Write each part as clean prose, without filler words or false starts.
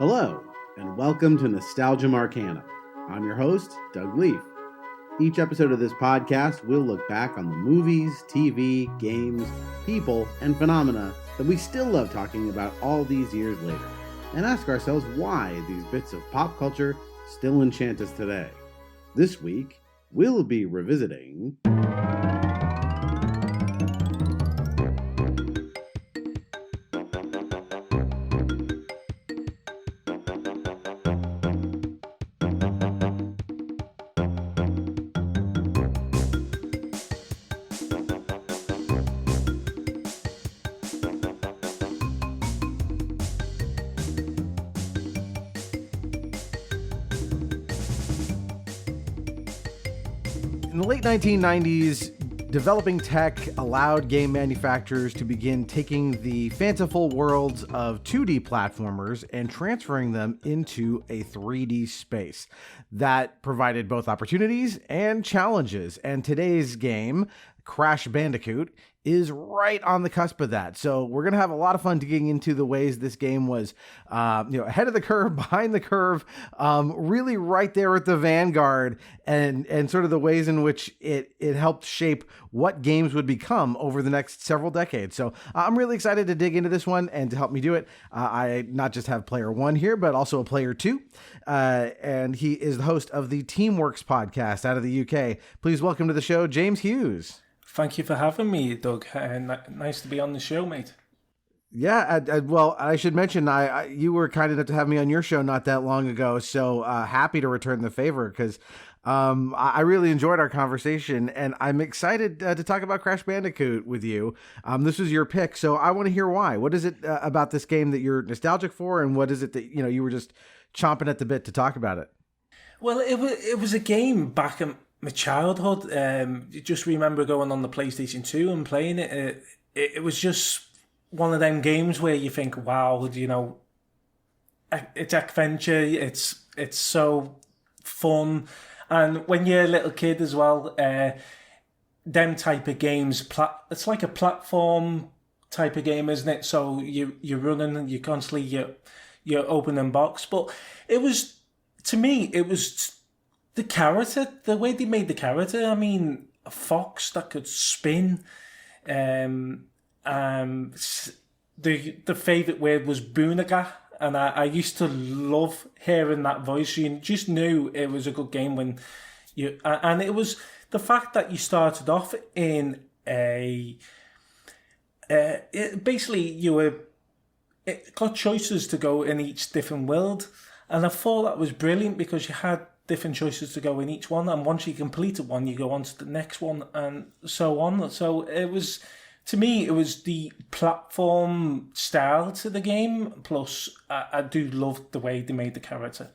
Hello, and welcome to Nostalgia Marcana. I'm your host, Doug Leaf. Each episode of this podcast, we'll look back on the movies, TV, games, people, and phenomena that we still love talking about all these years later, and ask ourselves why these bits of pop culture still enchant us today. This week, we'll be revisiting... In the late 1990s, developing tech allowed game manufacturers to begin taking the fanciful worlds of 2D platformers and transferring them into a 3D space. That provided both opportunities and challenges. And today's game, Crash Bandicoot, is right on the cusp of that. So we're going to have a lot of fun digging into the ways this game was ahead of the curve, behind the curve, really right there at the vanguard, and sort of the ways in which it helped shape what games would become over the next several decades. So I'm really excited to dig into this one, and to help me do it, I not just have player one here, but also a player two, and he is the host of the Teamworks podcast out of the UK. Please welcome to the show, James Hughes. Thank you for having me, Doug. Nice to be on the show, mate. Yeah, well, I should mention, you were kind enough to have me on your show not that long ago, so happy to return the favor, because I really enjoyed our conversation, and I'm excited to talk about Crash Bandicoot with you. This was your pick, so I want to hear why. What is it about this game that you're nostalgic for, and what is it that you were just chomping at the bit to talk about it? Well, it was a game back in my childhood. Just remember going on the PlayStation 2 and playing it. It was just one of them games where you think, wow, it's adventure, it's so fun. And when you're a little kid as well, them type of games, it's like a platform type of game, isn't it? So you're running and you're constantly you're opening box. But to me, it was the character, the way they made the character. I mean, a fox that could spin. The favourite word was Boonaga, and I used to love hearing that voice. You just knew it was a good game when you... And it was the fact that you started off in basically, you got choices to go in each different world. And I thought that was brilliant because you had different choices to go in each one, and once you completed one, you go on to the next one, and so on. So it was, to me, it was the platform style to the game, plus I do love the way they made the character.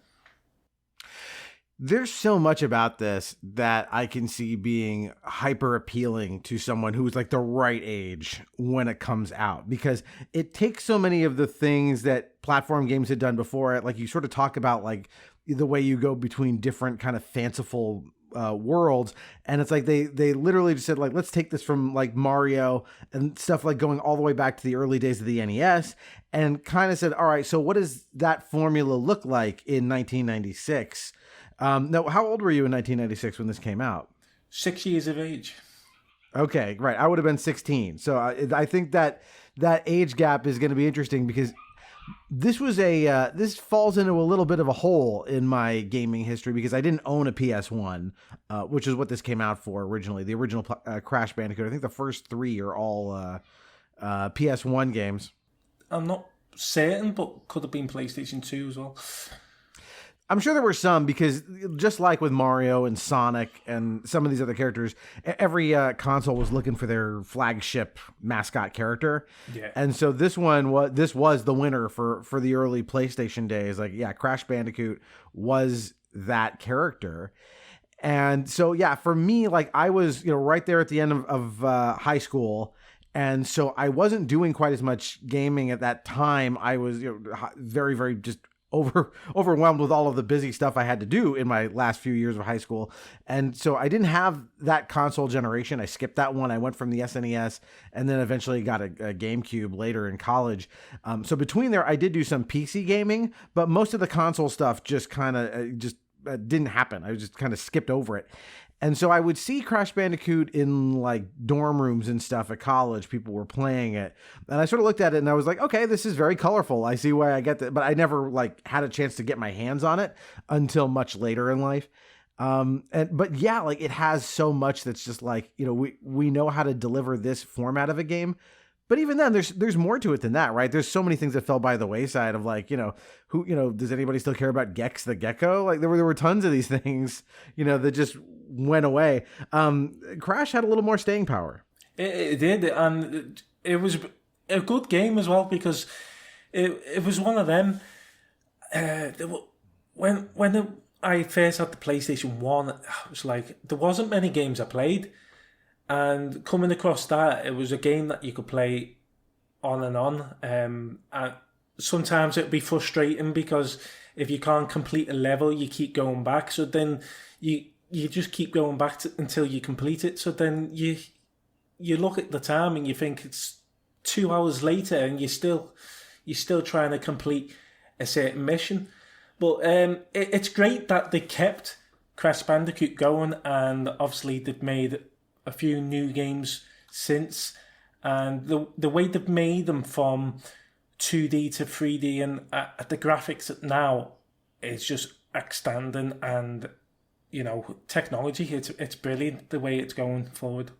There's so much about this that I can see being hyper appealing to someone who's like the right age when it comes out, because it takes so many of the things that platform games had done before it. Like, you sort of talk about like the way you go between different kind of fanciful worlds, and it's like they literally just said, like, let's take this from like Mario and stuff, like going all the way back to the early days of the NES, and kind of said, all right, so what does that formula look like in 1996? Now, how old were you in 1996 when this came out? 6 years of age. Okay, right. I would have been 16. So I think that age gap is going to be interesting, because this was this falls into a little bit of a hole in my gaming history, because I didn't own a PS1, which is what this came out for originally. The original Crash Bandicoot. I think the first three are all PS1 games. I'm not certain, but could have been PlayStation 2 as well. I'm sure there were some, because just like with Mario and Sonic and some of these other characters, every console was looking for their flagship mascot character. Yeah. And so this was the winner for the early PlayStation days. Like, yeah, Crash Bandicoot was that character. And so, yeah, for me, like, I was, right there at the end of high school. And so I wasn't doing quite as much gaming at that time. I was very, very just overwhelmed with all of the busy stuff I had to do in my last few years of high school. And so I didn't have that console generation. I skipped that one. I went from the SNES and then eventually got a GameCube later in college. So between there, I did do some PC gaming, but most of the console stuff just kind of didn't happen. I just kind of skipped over it. And so I would see Crash Bandicoot in like dorm rooms and stuff at college. People were playing it. And I sort of looked at it and I was like, okay, this is very colorful. I see why I get that. But I never like had a chance to get my hands on it until much later in life. But yeah, like it has so much that's just like, you know, we know how to deliver this format of a game. But even then, there's more to it than that, right? There's so many things that fell by the wayside of like, does anybody still care about Gex the Gecko? Like there were tons of these things, that just went away. Crash had a little more staying power. It did, and it was a good game as well because it was one of them. When I first had the PlayStation 1, it was like there wasn't many games I played. And coming across that, it was a game that you could play on and on. And sometimes it'd be frustrating because if you can't complete a level, you keep going back. So then you just keep going back until you complete it. So then you look at the time and you think it's 2 hours later and you're still trying to complete a certain mission. But it's great that they kept Crash Bandicoot going, and obviously they've made a few new games since, and the way they've made them from 2D to 3D and the graphics now is just outstanding, and technology, it's brilliant the way it's going forward.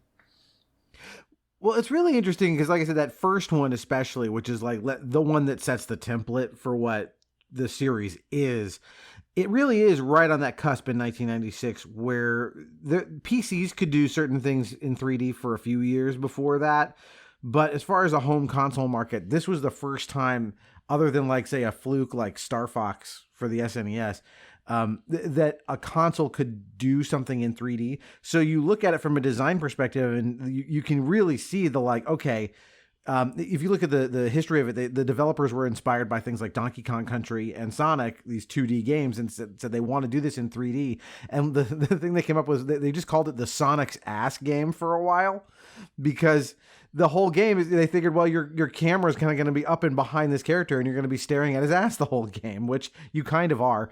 Well, it's really interesting because, like I said, that first one especially, which is like the one that sets the template for what the series is, it really is right on that cusp in 1996 where the PCs could do certain things in 3D for a few years before that. But as far as a home console market, this was the first time, other than like, say, a fluke like Star Fox for the SNES, that a console could do something in 3D. So you look at it from a design perspective and you can really see the like, okay, if you look at the history of it, the developers were inspired by things like Donkey Kong Country and Sonic, these 2D games, and said they want to do this in 3D. And the thing they came up with, they just called it the Sonic's ass game for a while, because the whole game is, they figured, well, your camera is kind of going to be up and behind this character and you're going to be staring at his ass the whole game, which you kind of are,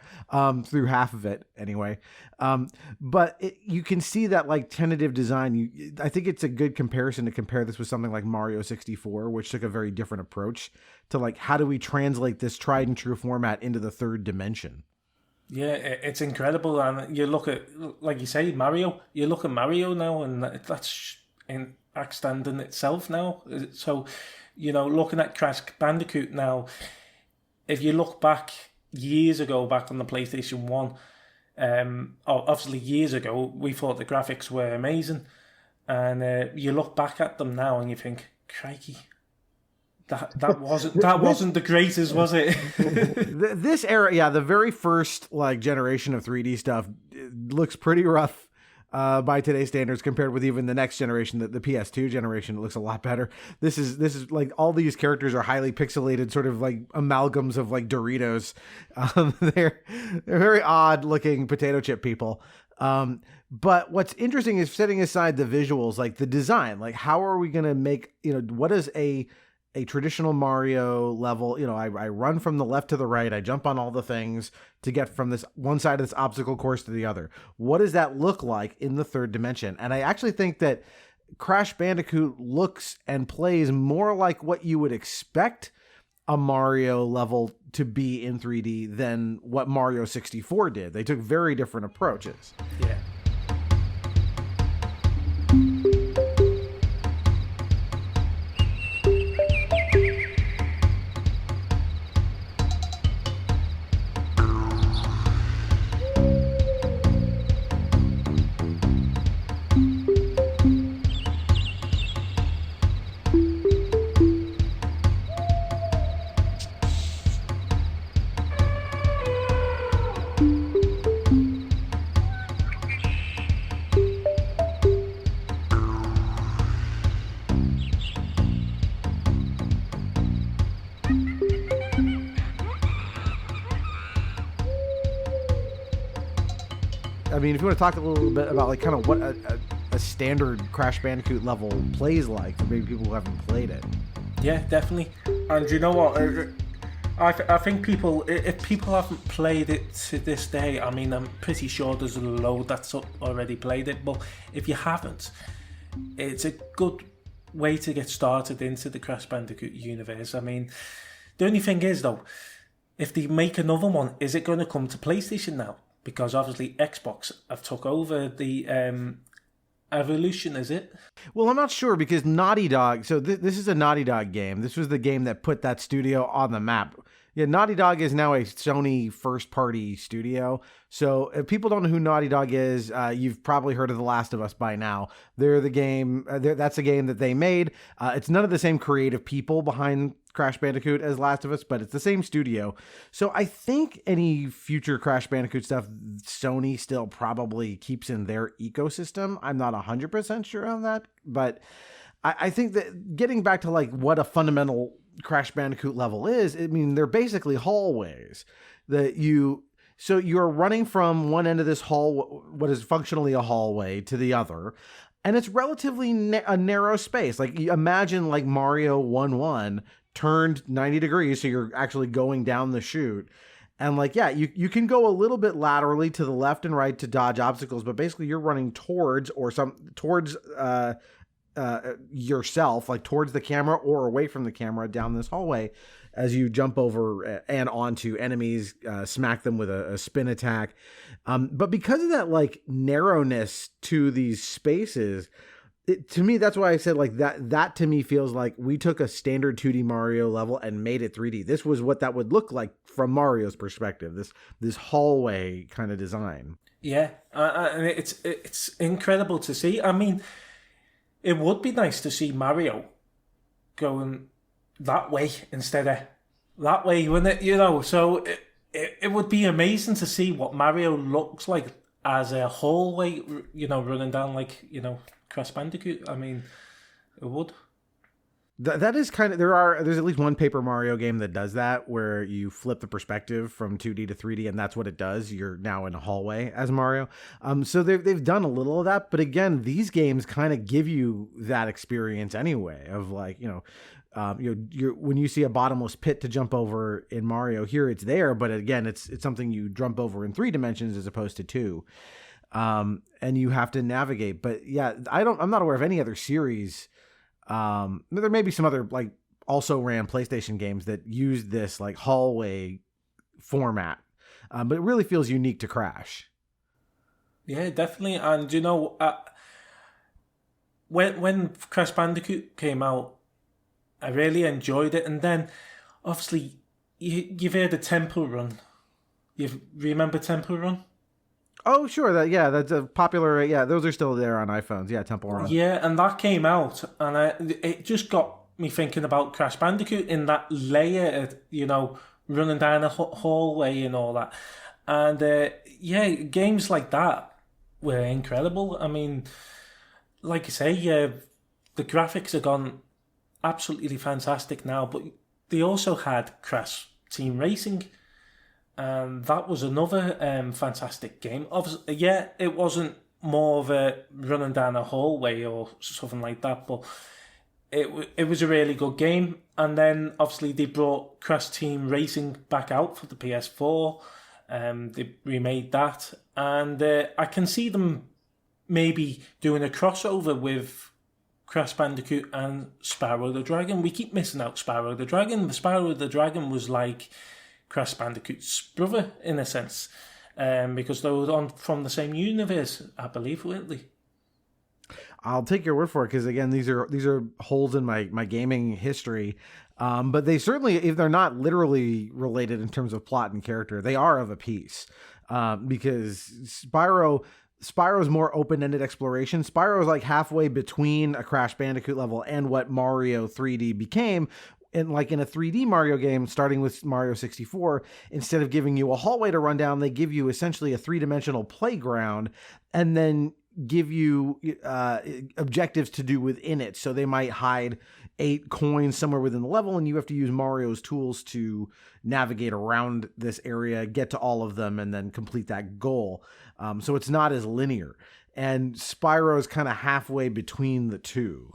through half of it anyway. But you can see that like tentative design. I think it's a good comparison to compare this with something like Mario 64, which took a very different approach to like, how do we translate this tried and true format into the third dimension? Yeah, it's incredible. And you look at, like you say, Mario, you look at Mario now and that's in outstanding itself now. So, looking at Crash Bandicoot now, if you look back years ago, back on the PlayStation 1, obviously years ago, we thought the graphics were amazing. And you look back at them now and you think, crikey, that wasn't the greatest, was it? This era, yeah, the very first like generation of 3D stuff looks pretty rough by today's standards compared with even the next generation, the PS2 generation. It looks a lot better. This is like all these characters are highly pixelated, sort of like amalgams of like Doritos. They're very odd looking potato chip people. But what's interesting is, setting aside the visuals, like the design, like how are we going to make, what is a traditional Mario level? I run from the left to the right. I jump on all the things to get from this one side of this obstacle course to the other. What does that look like in the third dimension? And I actually think that Crash Bandicoot looks and plays more like what you would expect a Mario level to be in 3D than what Mario 64 did. They took very different approaches. Yeah. I mean, if you want to talk a little bit about like kind of what a standard Crash Bandicoot level plays like for maybe people who haven't played it. Yeah, definitely. And you know what? I think people, if people haven't played it to this day, I mean, I'm pretty sure there's a load that's already played it, but if you haven't, it's a good way to get started into the Crash Bandicoot universe. I mean, the only thing is, though, if they make another one, is it going to come to PlayStation now? Because obviously Xbox have took over the Evolution, is it? Well, I'm not sure because Naughty Dog, so this is a Naughty Dog game. This was the game that put that studio on the map. Yeah, Naughty Dog is now a Sony first-party studio. So if people don't know who Naughty Dog is, you've probably heard of The Last of Us by now. They're the game. That's a game that they made. It's none of the same creative people behind Crash Bandicoot as Last of Us, but it's the same studio. So I think any future Crash Bandicoot stuff, Sony still probably keeps in their ecosystem. I'm not 100% sure on that, but I think that getting back to like what a fundamental Crash Bandicoot level is, I mean, they're basically hallways that so you're running from one end of this hall, what is functionally a hallway, to the other. And it's relatively a narrow space. Like you imagine like Mario 1-1 turned 90 degrees. So you're actually going down the chute. And like, yeah, you can go a little bit laterally to the left and right to dodge obstacles, but basically you're running towards yourself, like towards the camera or away from the camera down this hallway as you jump over and onto enemies, smack them with a spin attack. But because of that like narrowness to these spaces, to me, that's why I said like that to me feels like we took a standard 2D Mario level and made it 3D. This was what that would look like from Mario's perspective, this hallway kind of design. Yeah, and it's incredible to see. I mean, it would be nice to see Mario going that way instead of that way, wouldn't it? You know, so it would be amazing to see what Mario looks like as a hallway, you know, running down like, you know, Crash Bandicoot. I mean, it would. That is kind of, there's at least one Paper Mario game that does that, where you flip the perspective from 2D to 3D, and that's what it does. You're now in a hallway as Mario. So they've done a little of that, but again, these games kind of give you that experience anyway of like, you know, you're when you see a bottomless pit to jump over in Mario, here it's there, but again, it's something you jump over in 3 dimensions as opposed to 2. And you have to navigate. But yeah, I'm not aware of any other series. There may be some other like also ran PlayStation games that use this like hallway format, but it really feels unique to Crash. Yeah, definitely. And you know, when Crash Bandicoot came out, I really enjoyed it. And then, obviously, you've heard of Temple Run. You remember Temple Run? Oh, sure. That's a popular. Yeah, those are still there on iPhones. Yeah, Temple Run. Yeah, and that came out, and it just got me thinking about Crash Bandicoot in that layer, you know, running down a hallway and all that. And yeah, games like that were incredible. I mean, like I say, the graphics have gone absolutely fantastic now, but they also had Crash Team Racing. And that was another fantastic game. Obviously, yeah, it wasn't more of a running down a hallway or something like that, but it was a really good game. And then obviously they brought Crash Team Racing back out for the PS4. They remade that, and I can see them maybe doing a crossover with Crash Bandicoot and Spyro the Dragon. We keep missing out Spyro the Dragon. Spyro the Dragon was like Crash Bandicoot's brother in a sense, because they were from the same universe, I believe, weren't they? I'll take your word for it, because again, these are holes in my gaming history, but they certainly, if they're not literally related in terms of plot and character, they are of a piece, because Spyro's more open-ended exploration. Spyro is like halfway between a Crash Bandicoot level and what Mario 3D became. In a 3D Mario game, starting with Mario 64, instead of giving you a hallway to run down, they give you essentially a 3-dimensional playground and then give you objectives to do within it. So they might hide 8 coins somewhere within the level, and you have to use Mario's tools to navigate around this area, get to all of them, and then complete that goal. So it's not as linear. And Spyro is kind of halfway between the two.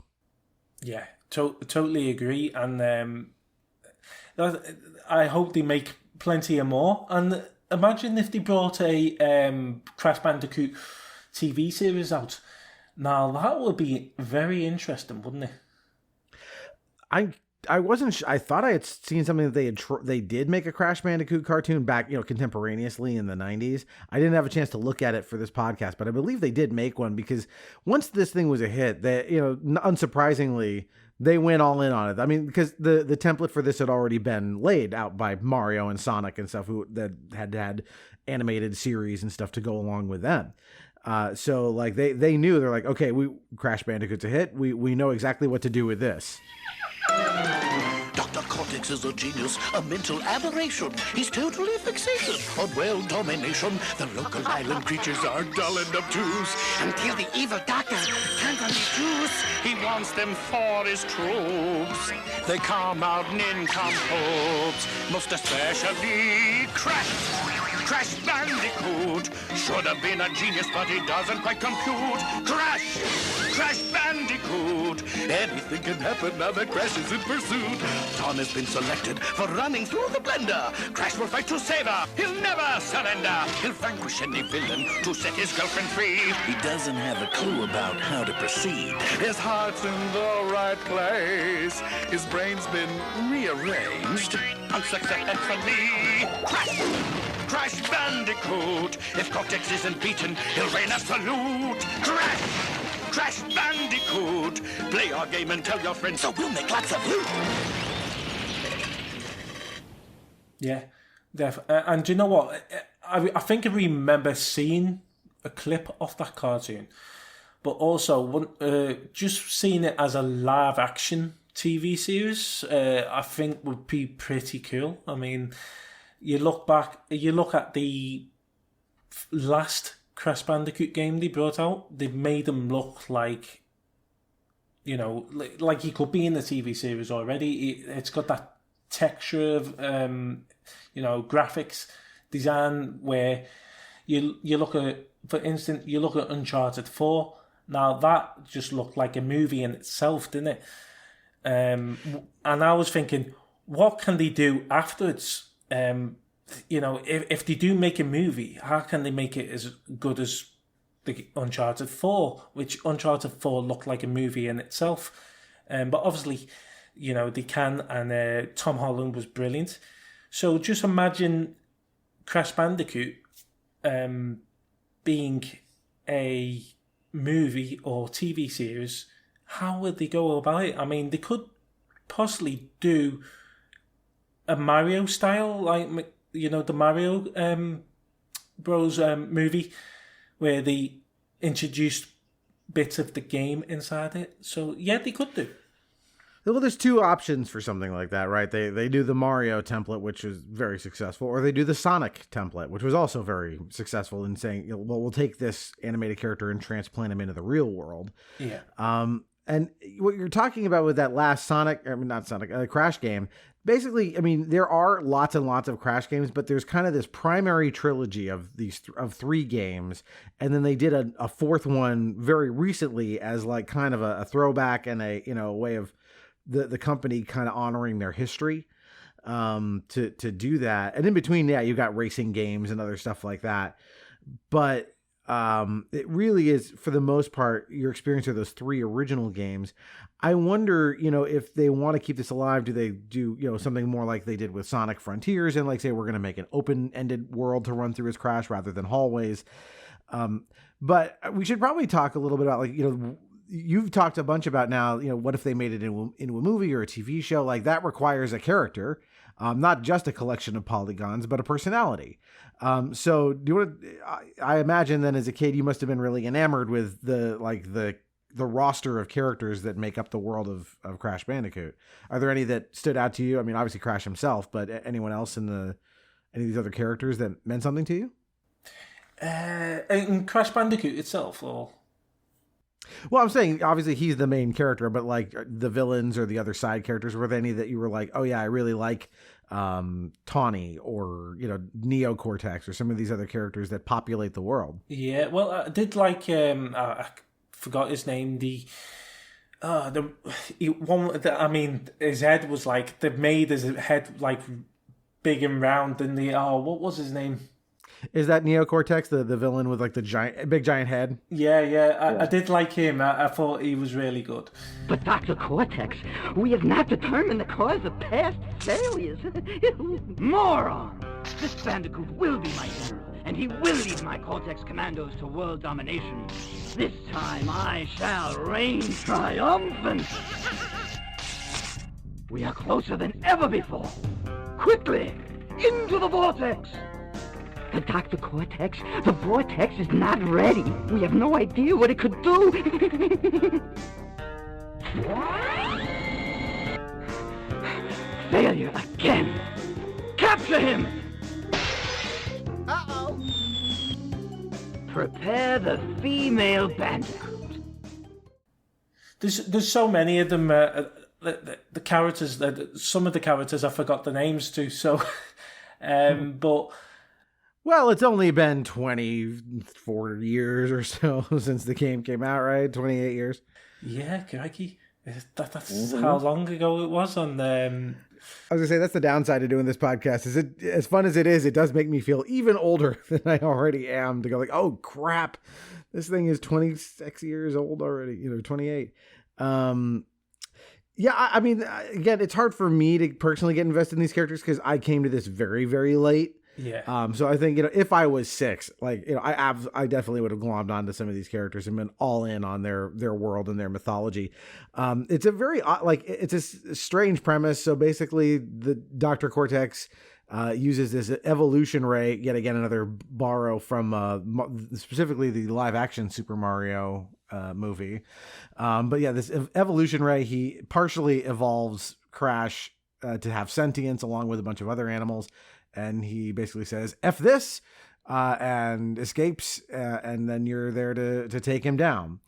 Yeah, totally agree. And I hope they make plenty of more. And imagine if they brought a Crash Bandicoot TV series out. Now, that would be very interesting, wouldn't it? I wasn't. I thought I had seen something that they did make a Crash Bandicoot cartoon back, contemporaneously in the 90s. I didn't have a chance to look at it for this podcast, but I believe they did make one, because once this thing was a hit, they, unsurprisingly, they went all in on it. I mean, because the template for this had already been laid out by Mario and Sonic and stuff, that had animated series and stuff to go along with them. So like they knew, they're like, okay, Crash Bandicoot's a hit. We know exactly what to do with this. Dr. Cortex is a genius, a mental aberration. He's totally fixated on world domination. The local island creatures are dull and obtuse. Until the evil doctor turns on the juice, he wants them for his troops. They come out nincompoopes, most especially Crash Bandicoot. Should have been a genius, but he doesn't quite compute. Crash Bandicoot. Anything can happen now that Crash is in pursuit. Tom has been selected for running through the blender. Crash will fight to save her. He'll never surrender. He'll vanquish any villain to set his girlfriend free. He doesn't have a clue about how to proceed. His heart's in the right place. His brain's been rearranged unsuccessfully. Crash Bandicoot. If Cortex isn't beaten, he'll reign absolute. Crash Bandicoot. Play our game and tell your friends, so we'll make lots of loot. Yeah, and do you know what? I think I remember seeing a clip of that cartoon, but also just seeing it as a live action TV series, I think would be pretty cool. I mean, you look at the last Crash Bandicoot game they brought out, they've made them look like, like he could be in the TV series already. It's got that texture of, graphics design where you look at, for instance, you look at Uncharted 4. Now that just looked like a movie in itself, didn't it? And I was thinking, what can they do afterwards? If they do make a movie, how can they make it as good as the Uncharted 4, which Uncharted 4 looked like a movie in itself? But obviously, they can, and Tom Holland was brilliant. So just imagine Crash Bandicoot being a movie or TV series. How would they go about it? I mean, they could possibly do a Mario style, like, the Mario Bros movie, where they introduced bits of the game inside it. So yeah, they could do. Well, there's two options for something like that, right? They do the Mario template, which is very successful, or they do the Sonic template, which was also very successful in saying, well, we'll take this animated character and transplant him into the real world. Yeah. And what you're talking about with that last Crash game, basically, I mean, there are lots and lots of Crash games, but there's kind of this primary trilogy of of 3 games, and then they did a fourth one very recently as like kind of a throwback and a way of the company kind of honoring their history to do that. And in between, yeah, you've got racing games and other stuff like that, but it really is, for the most part, your experience of those 3 original games. I wonder, if they want to keep this alive, do they do, something more like they did with Sonic Frontiers and, like, say, we're going to make an open-ended world to run through as Crash rather than hallways. But we should probably talk a little bit about, like, you've talked a bunch about now, what if they made it into a movie or a TV show? Like, that requires a character, not just a collection of polygons, but a personality. So do you want to, I imagine then as a kid, you must have been really enamored with the roster of characters that make up the world of Crash Bandicoot. Are there any that stood out to you? I mean, obviously Crash himself, but anyone else any of these other characters that meant something to you? In Crash Bandicoot itself, or? Well, I'm saying obviously he's the main character, but like the villains or the other side characters, were there any that you were like, oh yeah, I really like Tawny or Neocortex or some of these other characters that populate the world? Yeah, well, I did like I forgot his name. His head was like they made his head like big and round, and what was his name? Is that Neocortex, the villain with like the big giant head? Yeah. I did like him. I thought he was really good. But Dr. Cortex, we have not determined the cause of past failures. Moron! This Bandicoot will be my general, and he will lead my Cortex commandos to world domination. This time I shall reign triumphant. We are closer than ever before. Quickly, into the vortex! But Dr. Cortex, the vortex is not ready. We have no idea what it could do. Failure again. Capture him! Uh-oh. Prepare the female Bandicoot. There's so many of them. The characters, some of the characters I forgot the names to. So, but. Well, it's only been 24 years or so since the game came out, right? 28 years. Yeah, crikey. That's how long ago it was on. I was gonna say that's the downside of doing this podcast. Is it as fun as it is? It does make me feel even older than I already am. To go like, oh crap, this thing is 26 years old already. 28. Yeah, I mean, again, it's hard for me to personally get invested in these characters because I came to this very, very late. Yeah. So I think, if I was 6, like, I definitely would have glommed onto some of these characters and been all in on their world and their mythology. It's a very it's a strange premise. So basically the Dr. Cortex uses this evolution ray, yet again, another borrow from specifically the live action Super Mario movie. But yeah, this evolution ray, he partially evolves Crash to have sentience along with a bunch of other animals. And he basically says, F this, and escapes, and then you're there to take him down,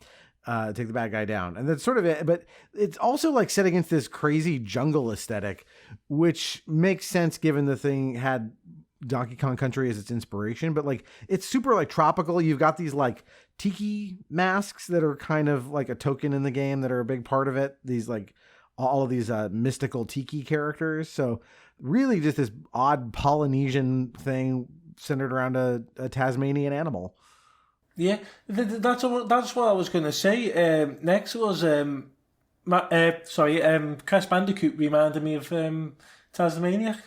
take the bad guy down. And that's sort of it. But it's also like set against this crazy jungle aesthetic, which makes sense given the thing had Donkey Kong Country as its inspiration. But like, it's super like tropical. You've got these like tiki masks that are kind of like a token in the game that are a big part of it. These like all of these mystical tiki characters. So really just this odd Polynesian thing centered around a Tasmanian animal. Yeah, that's what I was going to say. Next was Crash Bandicoot reminded me of Tasmania.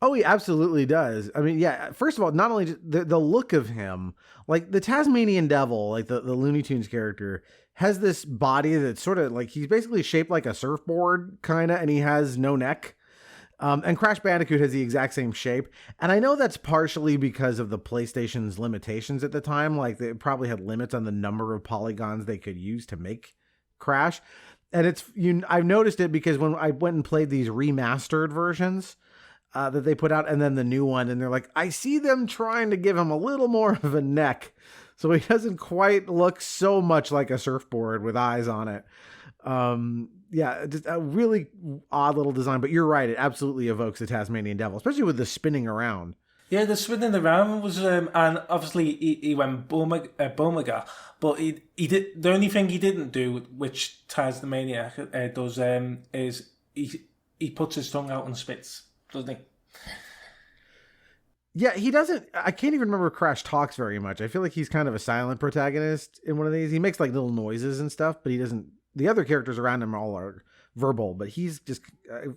Oh, he absolutely does. I mean, yeah, first of all, not only the look of him, like the Tasmanian devil, like the Looney Tunes character, has this body that's sort of like, he's basically shaped like a surfboard, kind of, and he has no neck. And Crash Bandicoot has the exact same shape. And I know that's partially because of the PlayStation's limitations at the time. Like, they probably had limits on the number of polygons they could use to make Crash. And I've noticed it because when I went and played these remastered versions that they put out, and then the new one, and they're like, I see them trying to give him a little more of a neck, so he doesn't quite look so much like a surfboard with eyes on it. Yeah, just a really odd little design, but you're right. It absolutely evokes the Tasmanian devil, especially with the spinning around. Yeah, the spinning around was, and obviously he went Bomaga, but he did, the only thing he didn't do, which Tasmania does, is he puts his tongue out and spits, doesn't he? Yeah, he doesn't. I can't even remember Crash talks very much. I feel like he's kind of a silent protagonist in one of these. He makes like little noises and stuff, but he doesn't. The other characters around him all are verbal, but he's just.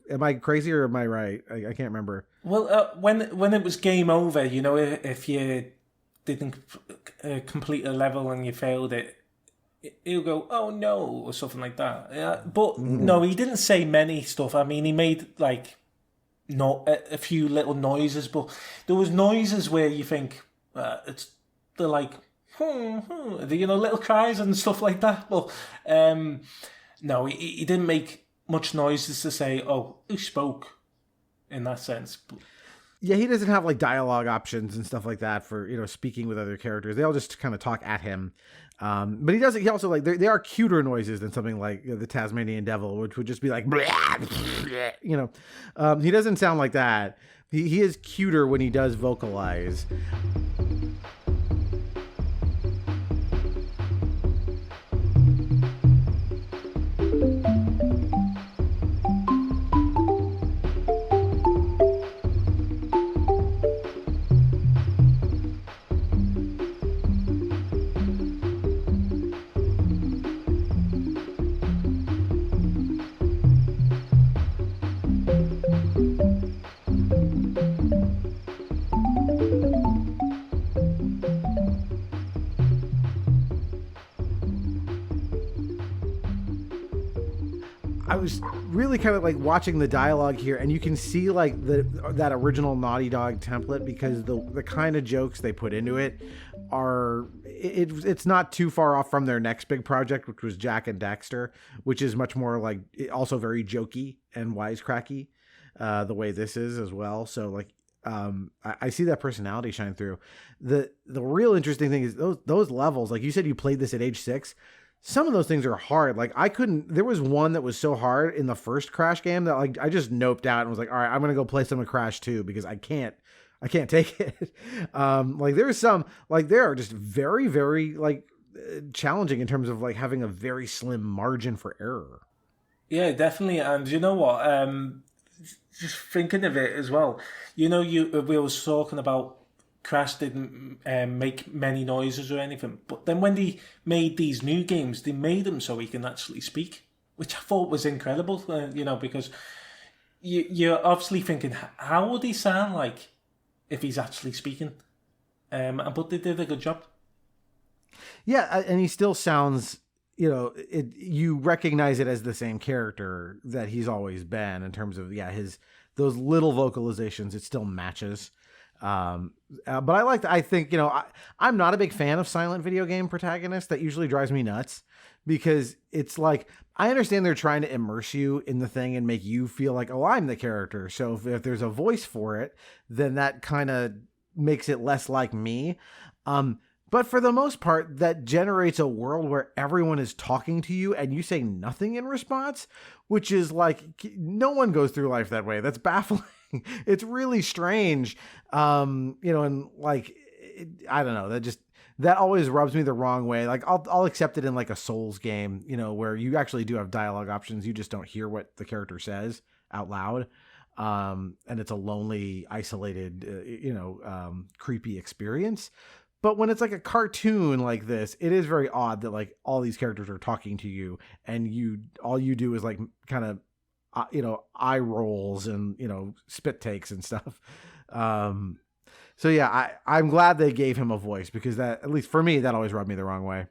Am I crazy or am I right? I can't remember. Well, when it was game over, if you didn't complete a level and you failed it, he'll go, "Oh no," or something like that. But no, he didn't say many stuff. I mean, he made like a few little noises, but there was noises where you think they're like. Little cries and stuff like that. But no, he didn't make much noises to say, "Oh, who spoke?" in that sense. But, yeah, he doesn't have like dialogue options and stuff like that for speaking with other characters. They all just kind of talk at him. But he doesn't. He also like they are cuter noises than something like the Tasmanian Devil, which would just be like, he doesn't sound like that. He is cuter when he does vocalize. I was really kind of like watching the dialogue here, and you can see like that original Naughty Dog template, because the kind of jokes they put into it are it's not too far off from their next big project, which was Jack and Daxter, which is much more like also very jokey and wisecracky, the way this is as well. So like I see that personality shine through. The real interesting thing is those levels, like you said, you played this at age 6. Some of those things are hard. Like there was one that was so hard in the first Crash game that like I just noped out and was like, all right, I'm going to go play some of Crash 2 because I can't take it. Like there's some, like there are just very, very like challenging in terms of like having a very slim margin for error. Yeah, definitely. And you know what? Just thinking of it as well, we was talking about Crash didn't make many noises or anything, but then when they made these new games, they made them so he can actually speak, which I thought was incredible. Because you're obviously thinking, how would he sound like if he's actually speaking? But they did a good job. Yeah, and he still sounds, you recognize it as the same character that he's always been in terms of those little vocalizations. It still matches. But I think, I'm not a big fan of silent video game protagonists. That usually drives me nuts, because it's like, I understand they're trying to immerse you in the thing and make you feel like, oh, I'm the character. So if there's a voice for it, then that kind of makes it less like me. But for the most part, that generates a world where everyone is talking to you and you say nothing in response, which is like, no one goes through life that way. That's baffling. It's really strange. And like, I don't know, that always rubs me the wrong way. Like I'll accept it in like a Souls game, where you actually do have dialogue options. You just don't hear what the character says out loud. And it's a lonely, isolated, creepy experience. But when it's like a cartoon like this, it is very odd that like all these characters are talking to you and all you do is like kind of, eye rolls and, spit takes and stuff. So yeah, I'm glad they gave him a voice, because that, at least for me, that always rubbed me the wrong way.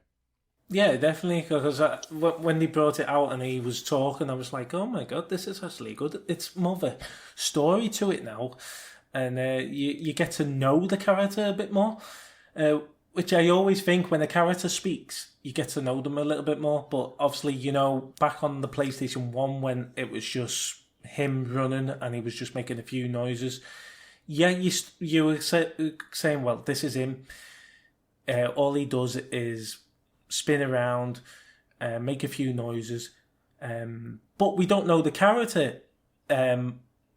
Yeah, definitely. Because when they brought it out and he was talking, I was like, oh my God, this is actually good. It's more of a story to it now. And you get to know the character a bit more. Which I always think when a character speaks, you get to know them a little bit more. But obviously, back on the PlayStation 1 when it was just him running and he was just making a few noises. Yeah, you were saying, well, this is him. All he does is spin around, make a few noises. But we don't know the character,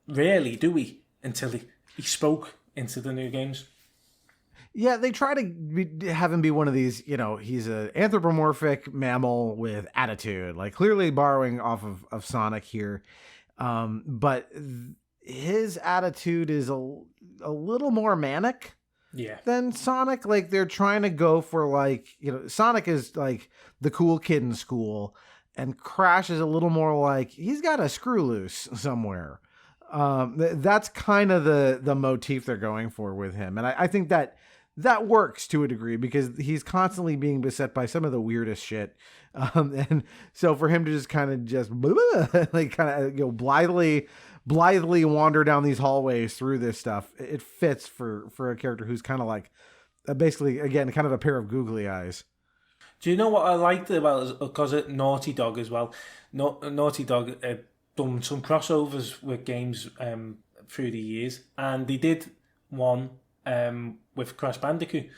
really, do we? Until he spoke into the new games. Yeah, they try to have him be one of these, he's an anthropomorphic mammal with attitude, like clearly borrowing off of Sonic here. But his attitude is a little more manic than Sonic. Like they're trying to go for like, Sonic is like the cool kid in school, and Crash is a little more like he's got a screw loose somewhere. That's kind of the motif they're going for with him. And I think that works to a degree, because he's constantly being beset by some of the weirdest shit. And so for him to just kind of like kind of blithely wander down these hallways through this stuff, it fits for a character who's kind of like basically, again, kind of a pair of googly eyes. Do you know what I liked about it? Because at Naughty Dog as well. Naughty Dog done some crossovers with games through the years, and they did one with Crash Bandicoot.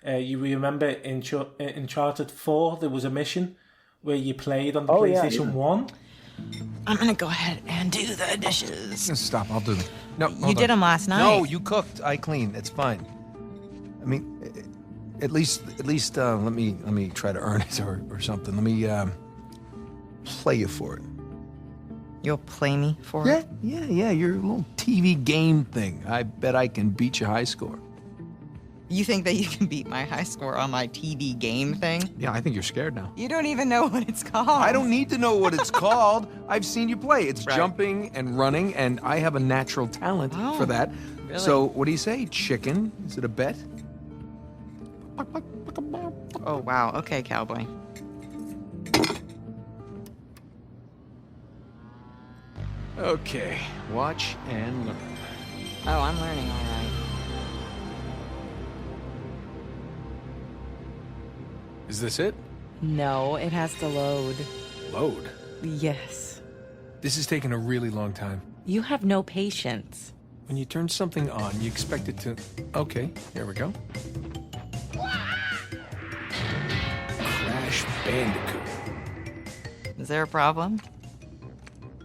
You remember in Uncharted 4, there was a mission where you played on the PlayStation 1? I'm gonna go ahead and do the dishes. Stop, I'll do them. No, You did them last night. No, you cooked. I cleaned. It's fine. I mean, at least, let me try to earn it or something. Let me play you for it. You'll play me for it? Yeah. Your little TV game thing. I bet I can beat your high score. You think that you can beat my high score on my TV game thing? Yeah, I think you're scared now. You don't even know what it's called. I don't need to know what it's called. I've seen you play. It's Right. jumping and running, and I have a natural talent for that. really? So, what do you say, chicken? Is it a bet? Oh, wow. Okay, cowboy. Okay, watch and learn. Oh, I'm learning all right. Is this it? No, it has to load. Load. Yes. This is taking a really long time. You have no patience. When you turn something on, you expect it to... Okay, here we go. Crash Bandicoot. Is there a problem?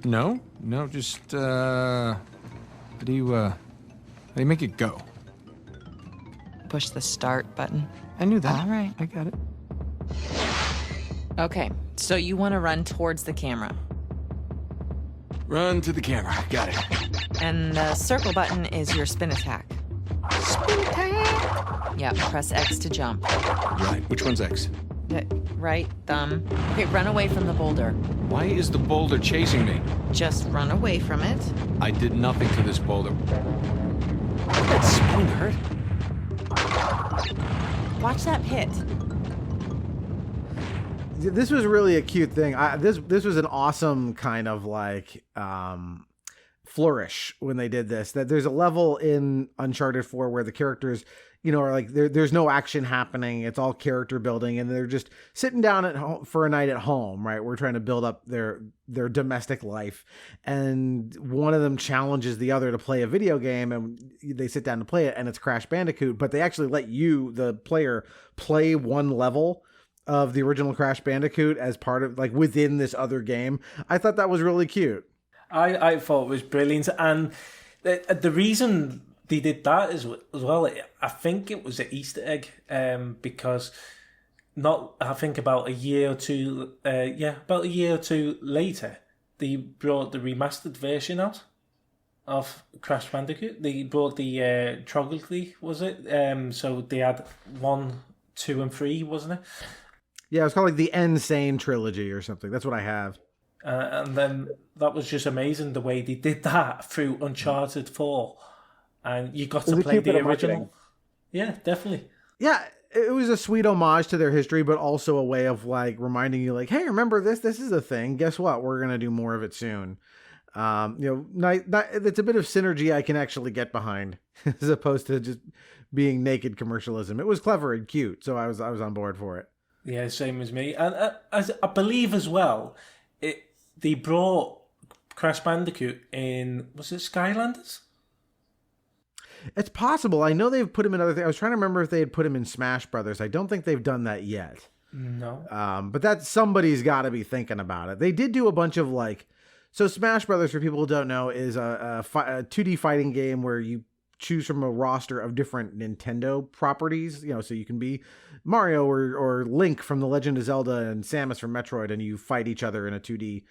No, just, how do you make it go? Push the start button. I knew that. All right. I got it. Okay, so you want to run towards the camera. Run to the camera. Got it. And the circle button is your spin attack. Spin attack. Yeah, press X to jump. Right, which one's X? Right thumb. Okay, run away from the boulder. Why is the boulder chasing me? Just run away from it. I did nothing to this boulder. That spin hurt. Watch that pit. This was really a cute thing. This was an awesome kind of like flourish when they did this. That there's a level in Uncharted 4 where the characters, are like there's no action happening. It's all character building, and they're just sitting down at home for a night at home. Right, we're trying to build up their domestic life, and one of them challenges the other to play a video game, and they sit down to play it, and it's Crash Bandicoot. But they actually let you, the player, play one level of the original Crash Bandicoot as part of, like, within this other game. I thought that was really cute. I thought it was brilliant, and the reason they did that as well, I think it was an Easter egg, because I think about a year or two later, they brought the remastered version out of Crash Bandicoot. They brought the Trilogy, was it? So they had 1, 2, and 3, wasn't it? Yeah, it's called like the Insane Trilogy or something. That's what I have. And then that was just amazing the way they did that through Uncharted 4. And you got to play the original. Yeah, definitely. Yeah, it was a sweet homage to their history, but also a way of like reminding you, like, hey, remember this? This is a thing. Guess what? We're going to do more of it soon. It's a bit of synergy I can actually get behind as opposed to just being naked commercialism. It was clever and cute, so I was on board for it. Yeah, same as me. And as I believe as well, they brought Crash Bandicoot in, was it Skylanders? It's possible. I know they've put him in other things. I was trying to remember if they had put him in Smash Brothers. I don't think they've done that yet. No. But that somebody's got to be thinking about it. They did do a bunch of like, so Smash Brothers, for people who don't know, is a 2D fighting game where you choose from a roster of different Nintendo properties, so you can be Mario or Link from The Legend of Zelda and Samus from Metroid, and you fight each other in a 2D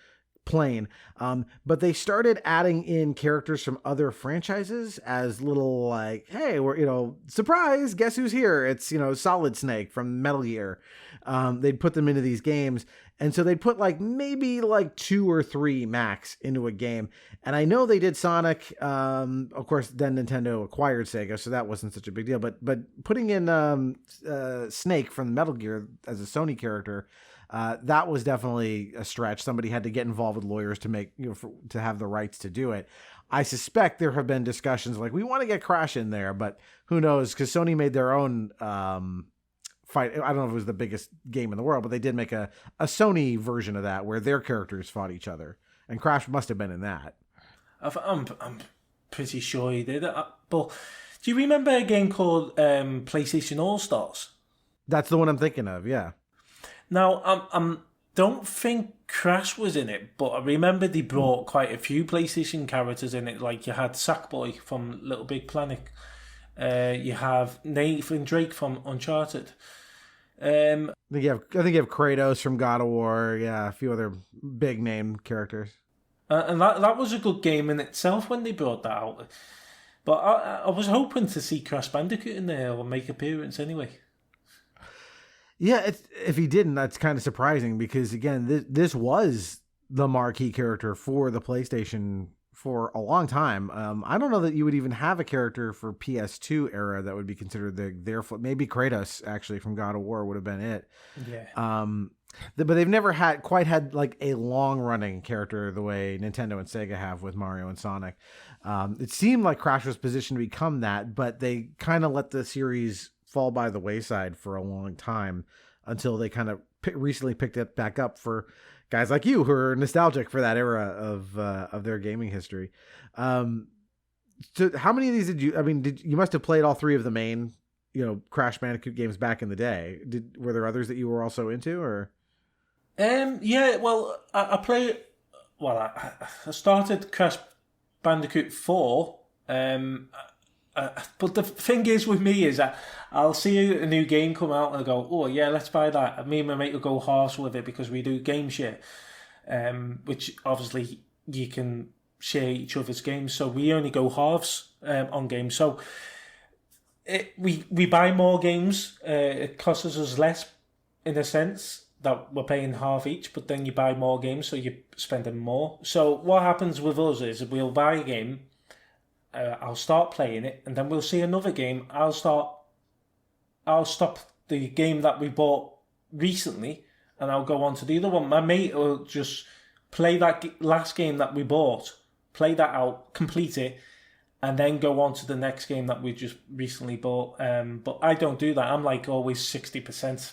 plane. But they started adding in characters from other franchises as little like, hey, we're, surprise, guess who's here? It's, Solid Snake from Metal Gear. They'd put them into these games. And so they'd put like maybe like 2 or 3 max into a game. And I know they did Sonic. Of course, then Nintendo acquired Sega, so that wasn't such a big deal. But putting in Snake from Metal Gear as a Sony character, that was definitely a stretch. Somebody had to get involved with lawyers to make, to have the rights to do it. I suspect there have been discussions like, we want to get Crash in there, but who knows? Because Sony made their own fight. I don't know if it was the biggest game in the world, but they did make a Sony version of that where their characters fought each other, and Crash must have been in that. I'm pretty sure he did. But do you remember a game called PlayStation All Stars? That's the one I'm thinking of, yeah. Now, don't think Crash was in it, but I remember they brought quite a few PlayStation characters in it. Like you had Sackboy from Little Big Planet. You have Nathan Drake from Uncharted. I think you have Kratos from God of War. Yeah, a few other big name characters. And that was a good game in itself when they brought that out. But I was hoping to see Crash Bandicoot in there or make appearance anyway. Yeah, if he didn't, that's kind of surprising because, again, this was the marquee character for the PlayStation for a long time. I don't know that you would even have a character for PS2 era that would be considered their maybe Kratos, actually, from God of War would have been it. Yeah. But they've never quite had like a long-running character the way Nintendo and Sega have with Mario and Sonic. It seemed like Crash was positioned to become that, but they kind of let the series fall by the wayside for a long time until they kind of recently picked it back up for guys like you who are nostalgic for that era of their gaming history. So how many of these did you must have played all three of the main, Crash Bandicoot games back in the day. Were there others that you were also into, or? Yeah, well, I started Crash Bandicoot 4, but the thing is with me is that I'll see a new game come out and I go, oh yeah, let's buy that. And me and my mate will go halves with it because we do game share, which obviously you can share each other's games. So we only go halves on games. So we buy more games. It costs us less in a sense that we're paying half each, but then you buy more games, so you're spending more. So what happens with us is we'll buy a game, I'll start playing it, and then we'll see another game. I'll stop the game that we bought recently, and I'll go on to the other one. My mate will just play that last game that we bought, play that out, complete it, and then go on to the next game that we just recently bought. But I don't do that. I'm like always 60%.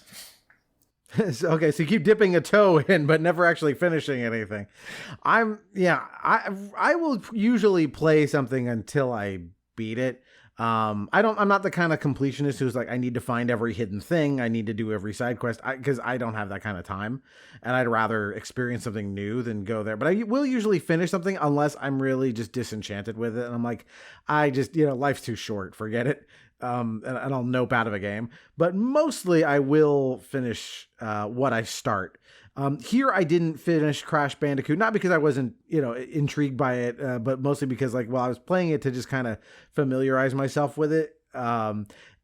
Okay, so you keep dipping a toe in, but never actually finishing anything. I will usually play something until I beat it. I'm not the kind of completionist who's like, I need to find every hidden thing. I need to do every side quest because I don't have that kind of time, and I'd rather experience something new than go there. But I will usually finish something unless I'm really just disenchanted with it. And I'm like, life's too short. Forget it. And I'll nope out of a game, but mostly I will finish what I start. Here I didn't finish Crash Bandicoot, not because I wasn't, intrigued by it, but mostly because I was playing it to just kind of familiarize myself with it.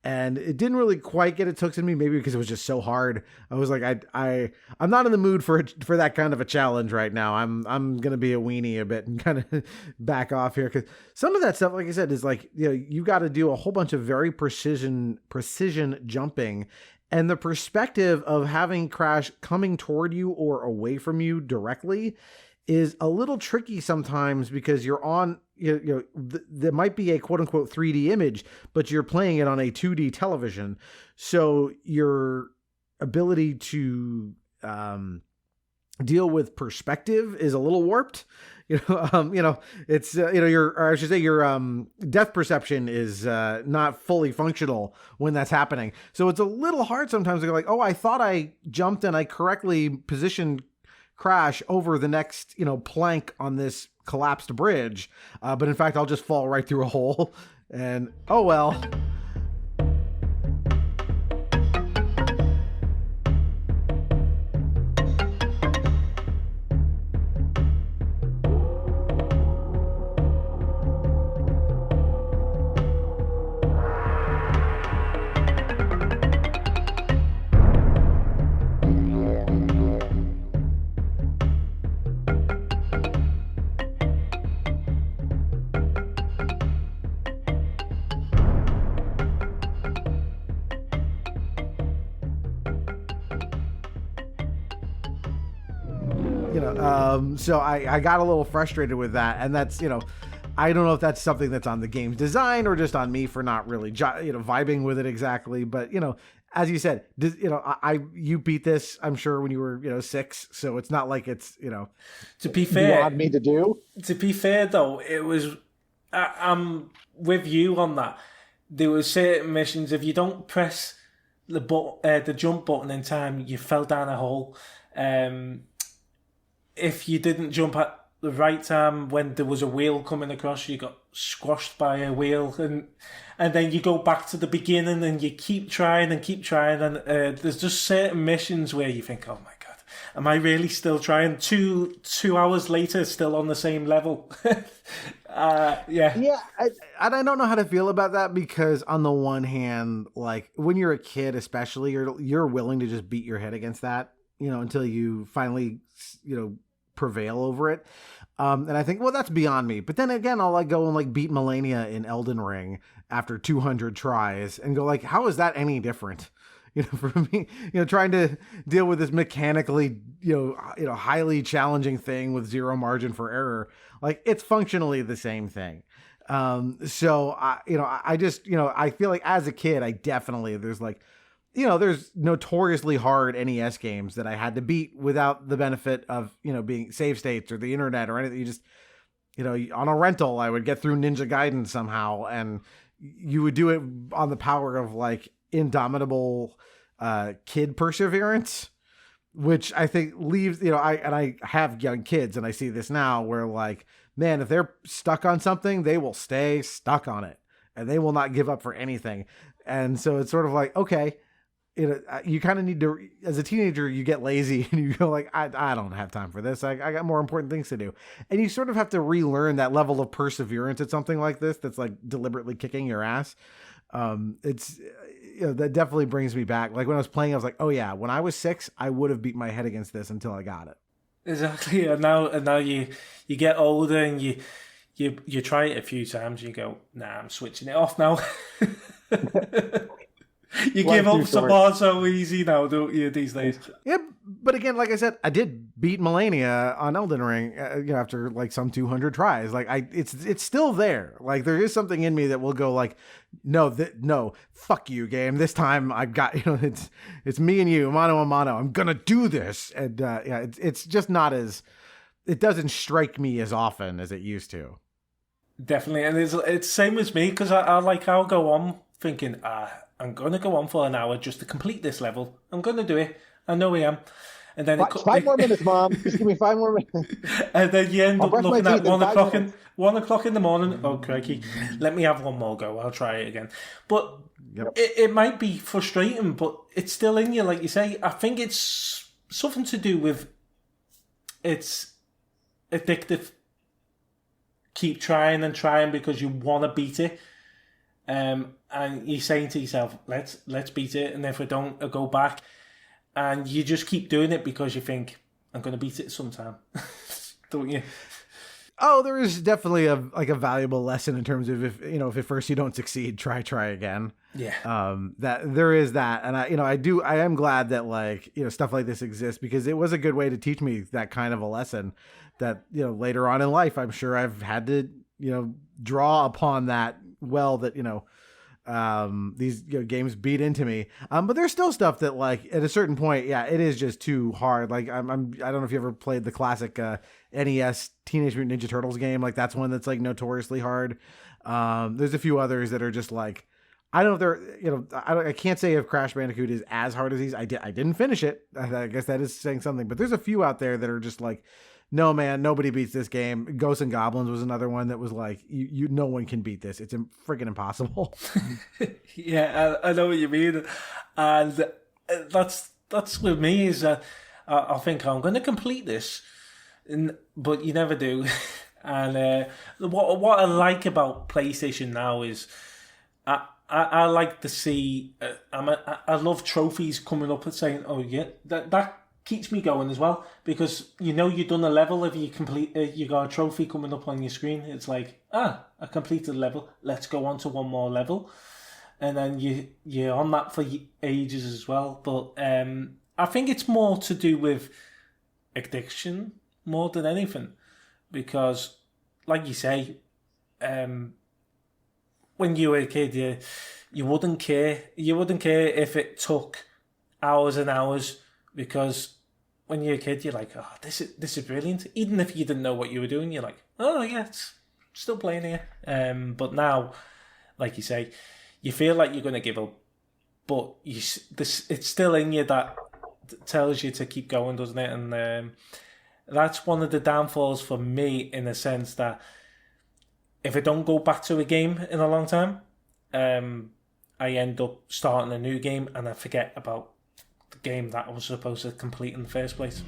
And it didn't really quite get its hooks in me, maybe because it was just so hard. I was like, I'm not in the mood for that kind of a challenge right now. I'm gonna be a weenie a bit and kind of back off here, because some of that stuff, like I said, is like, you got to do a whole bunch of very precision jumping, and the perspective of having Crash coming toward you or away from you directly is a little tricky sometimes, because you're on, there might be a quote unquote 3D image, but you're playing it on a 2D television. So your ability to deal with perspective is a little warped. It's your depth perception is not fully functional when that's happening. So it's a little hard sometimes to go like, oh, I thought I jumped and I correctly positioned Crash over the next, plank on this collapsed bridge. But in fact, I'll just fall right through a hole, and oh well. So I got a little frustrated with that, and that's, I don't know if that's something that's on the game's design or just on me for not really, vibing with it exactly. But, as you said, you beat this, I'm sure, when you were, 6. So it's not like it's, To be fair, you want me to do? To be fair, though, it was, I'm with you on that. There were certain missions, if you don't press the jump button in time, you fell down a hole. If you didn't jump at the right time when there was a wheel coming across, you got squashed by a wheel, and then you go back to the beginning and you keep trying, and there's just certain missions where you think, oh my god, am I really still trying? Two hours later, still on the same level. Yeah, I don't know how to feel about that, because on the one hand, like when you're a kid especially, you're willing to just beat your head against that, until you finally, prevail over it. And I think, well, that's beyond me. But then again, I'll like go and like beat Melania in Elden Ring after 200 tries and go like, how is that any different? For me, trying to deal with this mechanically, highly challenging thing with zero margin for error, like it's functionally the same thing. So I just, I feel like as a kid, I definitely, there's like, there's notoriously hard NES games that I had to beat without the benefit of, being save states or the internet or anything. You just, on a rental, I would get through Ninja Gaiden somehow, and you would do it on the power of like indomitable kid perseverance, which I think leaves, I have young kids and I see this now where like, man, if they're stuck on something, they will stay stuck on it and they will not give up for anything. And so it's sort of like, okay, you kind of need to, as a teenager, you get lazy and you go like, I don't have time for this. I got more important things to do. And you sort of have to relearn that level of perseverance at something like this that's like deliberately kicking your ass. It's, that definitely brings me back. Like when I was playing, I was like, oh yeah, when I was 6, I would have beat my head against this until I got it. Exactly. And now you get older and you try it a few times. You go, nah, I'm switching it off now. You give up support so easy now, don't you, these days? Yeah, but again, like I said, I did beat Melania on Elden Ring, after like some 200 tries. Like it's still there. Like there is something in me that will go like, no, fuck you, game. This time I've got, it's me and you, mano a mano. I'm gonna do this, and it's just not as, it doesn't strike me as often as it used to. Definitely, and it's same as me, because I'll go on thinking, I'm going to go on for an hour just to complete this level. I'm going to do it. I know I am. And then five more minutes, Mom. Just give me 5 more minutes. And then you end up looking at 1 o'clock in the morning. Oh, crikey. Let me have one more go. I'll try it again. But it might be frustrating, but it's still in you, like you say. I think it's something to do with it's addictive. Keep trying and trying because you want to beat it. And you're saying to yourself, let's beat it, and if we don't, I'll go back. And you just keep doing it because you think, I'm going to beat it sometime. Don't you? Oh, there is definitely a valuable lesson in terms of if at first you don't succeed, try again. Yeah. That there is that. And I am glad that stuff like this exists, because it was a good way to teach me that kind of a lesson that, later on in life, I'm sure I've had to, draw upon that that these games beat into me, but there's still stuff that at a certain point, it is just too hard. Like I don't know if you ever played the classic NES Teenage Mutant Ninja Turtles game. Like that's one that's notoriously hard. There's a few others that are just I don't know if they're I can't say if Crash Bandicoot is as hard as these. I didn't finish it. I guess that is saying something, but there's a few out there that are just no, man, nobody beats this game. Ghosts and Goblins was another one that was no one can beat this. It's freaking impossible. Yeah, I know what you mean. And that's with me is I think I'm going to complete this, but you never do. And what I like about PlayStation now is I like to see, I love trophies coming up and saying, oh yeah, that keeps me going as well, because you've done a level. If you complete, you got a trophy coming up on your screen. It's like, I completed a level. Let's go on to one more level, and then you're on that for ages as well. But I think it's more to do with addiction more than anything, because, like you say, when you were a kid, you wouldn't care. You wouldn't care if it took hours and hours. Because when you're a kid, you're like, oh, this is brilliant. Even if you didn't know what you were doing, you're like, oh yeah, it's still playing here. But now, like you say, you feel like you're going to give up. but it's still in you that tells you to keep going, doesn't it? And that's one of the downfalls for me, in the sense that if I don't go back to a game in a long time, I end up starting a new game and I forget about the game that I was supposed to complete in the first place.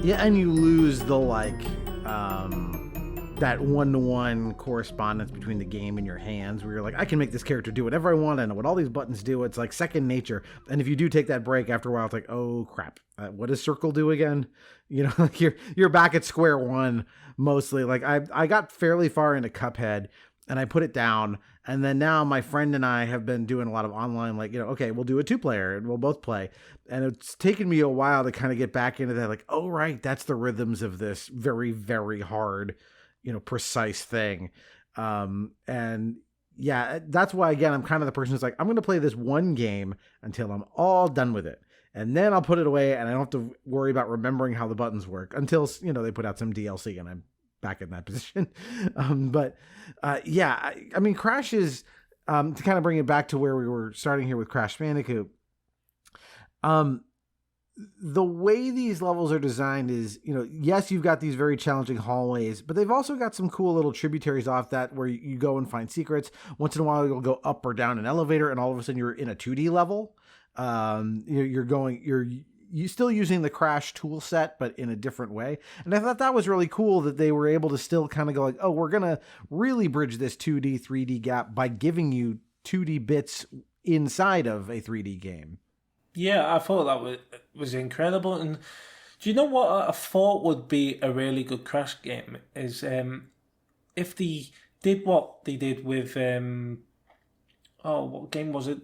Yeah, and you lose the that one-to-one correspondence between the game and your hands, where you're like, I can make this character do whatever I want. I know what all these buttons do. It's like second nature. And if you do take that break after a while, it's like, oh crap, what does circle do again? You know, like you're back at square one mostly. Like I got fairly far into Cuphead and I put it down. And then now my friend and I have been doing a lot of online, like, you know, okay, we'll do a 2-player and we'll both play. And it's taken me a while to kind of get back into that, like, oh, right, that's the rhythms of this very, very hard, you know, precise thing. And yeah, that's why, again, I'm kind of the person who's like, I'm going to play this one game until I'm all done with it. And then I'll put it away and I don't have to worry about remembering how the buttons work until, you know, they put out some DLC and I'm back in that position. Yeah, I mean, Crash is, to kind of bring it back to where we were starting here with Crash Bandicoot, the way these levels are designed is, you know, yes, you've got these very challenging hallways, but they've also got some cool little tributaries off that where you go and find secrets. Once in a while, you'll go up or down an elevator and all of a sudden you're in a 2D level. You're still using the Crash tool set, but in a different way. And I thought that was really cool that they were able to still kind of go like, oh, we're going to really bridge this 2D, 3D gap by giving you 2D bits inside of a 3D game. Yeah, I thought that was incredible. And do you know what I thought would be a really good Crash game is if they did what they did with what game was it?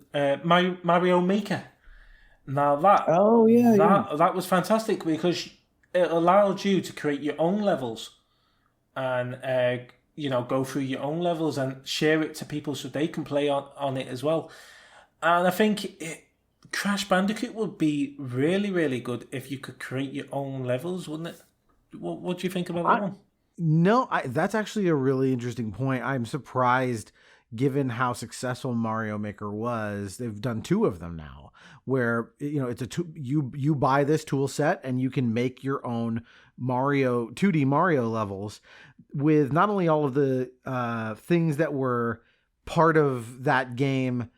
Mario Maker. Now that was fantastic because it allowed you to create your own levels and go through your own levels and share it to people so they can play on it as well. And I think Crash Bandicoot would be really, really good if you could create your own levels, wouldn't it? What do you think about that one? No, that's actually a really interesting point. I'm surprised, given how successful Mario Maker was. They've done 2 of them now, where it's you buy this tool set and you can make your own 2D Mario levels with not only all of the things that were part of that game,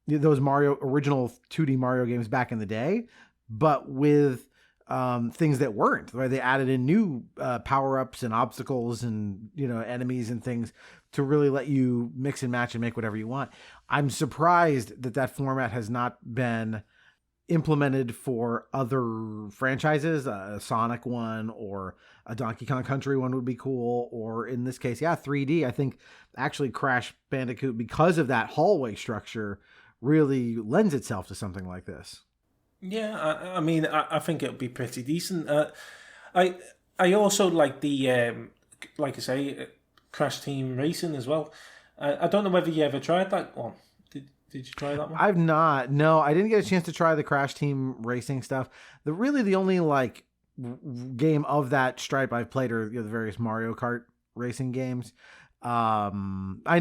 those original 2D Mario games back in the day, but with things that weren't, where they added in new power-ups and obstacles and enemies and things to really let you mix and match and make whatever you want. I'm surprised that format has not been implemented for other franchises. A Sonic one or a Donkey Kong Country one would be cool. Or in this case, 3D. I think actually Crash Bandicoot, because of that hallway structure, really lends itself to something like this. Yeah, I mean, I think it would be pretty decent. I also like the, like I say, Crash Team Racing as well. I don't know whether you ever tried that one. Did you try that one? I've not. No, I didn't get a chance to try the Crash Team Racing stuff. The only game of that stripe I've played are the various Mario Kart racing games. I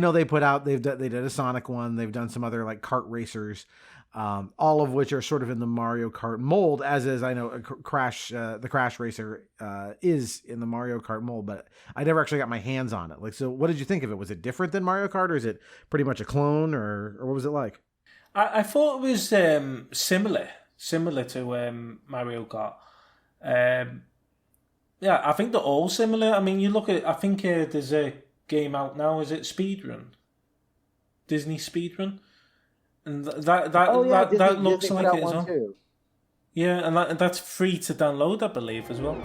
know they did a Sonic one. They've done some other kart racers. all of which are sort of in the Mario Kart mold, as is, I know, the Crash Racer is in the Mario Kart mold, but I never actually got my hands on it. Like, so what did you think of it? Was it different than Mario Kart, or is it pretty much a clone, or what was it like? I thought it was similar to Mario Kart. Yeah, I think they're all similar. I mean, you look at, I think there's a game out now, is it Speedrun? Disney Speedrun? And that looks Disney like put out it as one well. too. Yeah, and that's free to download, I believe, as well.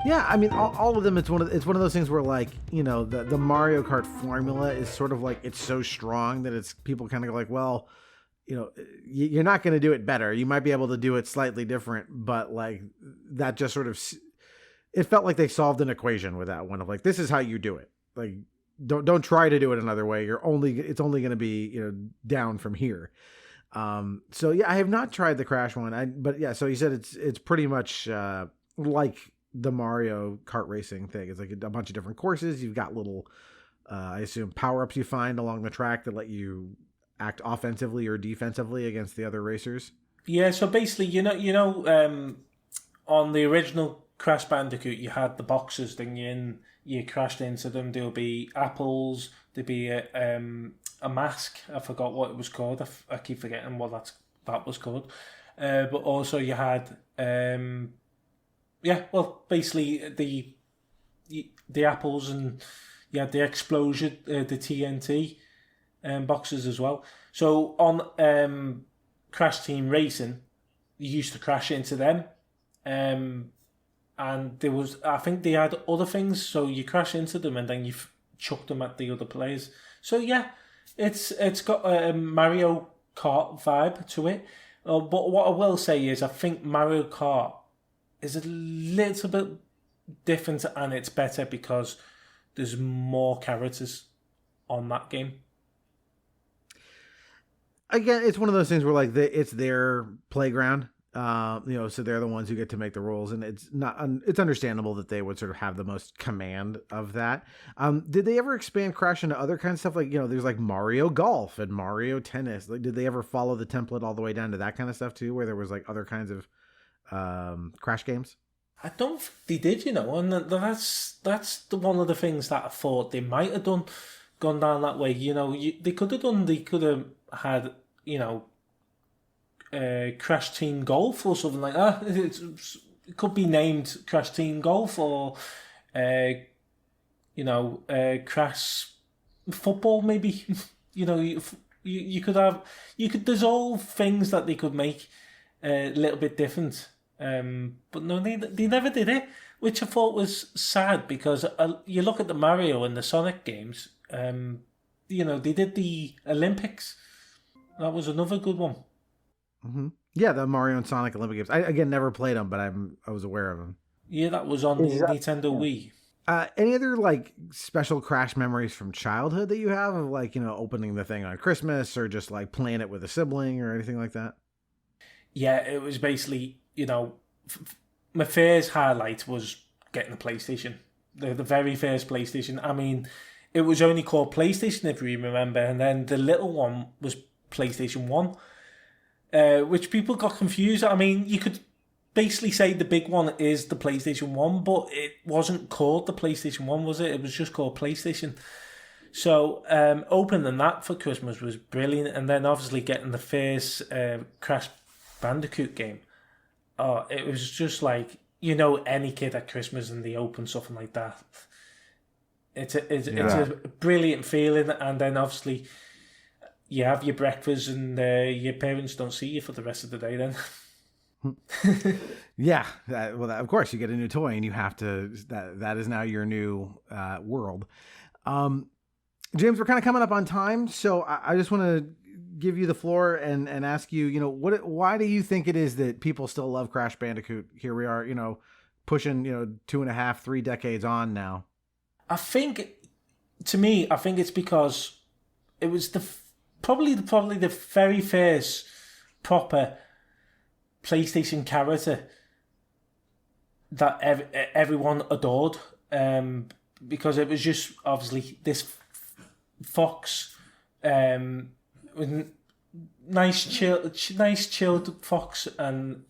Yeah, I mean, all of them. It's one of those things where, like, you know, the Mario Kart formula is sort of like, it's so strong that it's people kind of go like, well, you know, you're not going to do it better. You might be able to do it slightly different, but like that just sort of, it felt like they solved an equation with that one of like, this is how you do it. Like, don't try to do it another way. It's only going to be, you know, down from here. So yeah, I have not tried the Crash one. But yeah, so you said it's pretty much like the Mario Kart racing thing. It's like a bunch of different courses. You've got little, I assume, power-ups you find along the track that let you act offensively or defensively against the other racers. Yeah, so basically, you know, on the original Crash Bandicoot, you had the boxes, then you crashed into them. There'll be apples. There'd be a mask. I forgot what it was called. I keep forgetting what that was called. But also you had basically the apples, and you had the explosion, the TNT boxes as well. So on Crash Team Racing, you used to crash into them, and there was, I think they had other things. So you crash into them and then you chuck them at the other players. So yeah, it's got a Mario Kart vibe to it. But what I will say is, I think Mario Kart is a little bit different, and it's better because there's more characters on that game. Again, it's one of those things where like it's their playground, you know, so they're the ones who get to make the rules, and it's understandable that they would sort of have the most command of that. Did they ever expand Crash into other kinds of stuff? Like, you know, there's like Mario Golf and Mario Tennis. Like, did they ever follow the template all the way down to that kind of stuff too, where there was like other kinds of Crash games? I don't think they did, you know, and that's one of the things that I thought they might have gone down that way. You know, they could have had, you know, Crash Team Golf or something like that. It could be named Crash Team Golf, or you know, Crash Football maybe. You know, you could there's all things that they could make a little bit different. But no, they never did it, which I thought was sad, because you look at the Mario and the Sonic games, you know, they did the Olympics. That was another good one. Mm-hmm. Yeah, the Mario and Sonic Olympic games. I, again, never played them, but I was aware of them. Yeah, that was on the Nintendo Wii. Any other like special Crash memories from childhood that you have of, like, you know, opening the thing on Christmas, or just like playing it with a sibling or anything like that? Yeah, it was basically, you know, my first highlight was getting a PlayStation. The very first PlayStation. I mean, it was only called PlayStation, if you remember, and then the little one was PlayStation 1, which people got confused. I mean, you could basically say the big one is the PlayStation 1, but it wasn't called the PlayStation 1, was it? It was just called PlayStation. So opening that for Christmas was brilliant, and then obviously getting the first Crash Bandicoot game. Oh, it was just like, you know, any kid at Christmas and they open something like that. It's a brilliant feeling, and then obviously you have your breakfast and your parents don't see you for the rest of the day then. Yeah, of course you get a new toy and you have to, that is now your new world. James, we're kind of coming up on time, so I just want to give you the floor and ask you, why do you think it is that people still love Crash Bandicoot? Here we are, pushing, 2.5, 3 decades on now. I think it's because it was probably the very first proper PlayStation character that everyone adored, because it was just obviously this fox, with nice chilled fox, and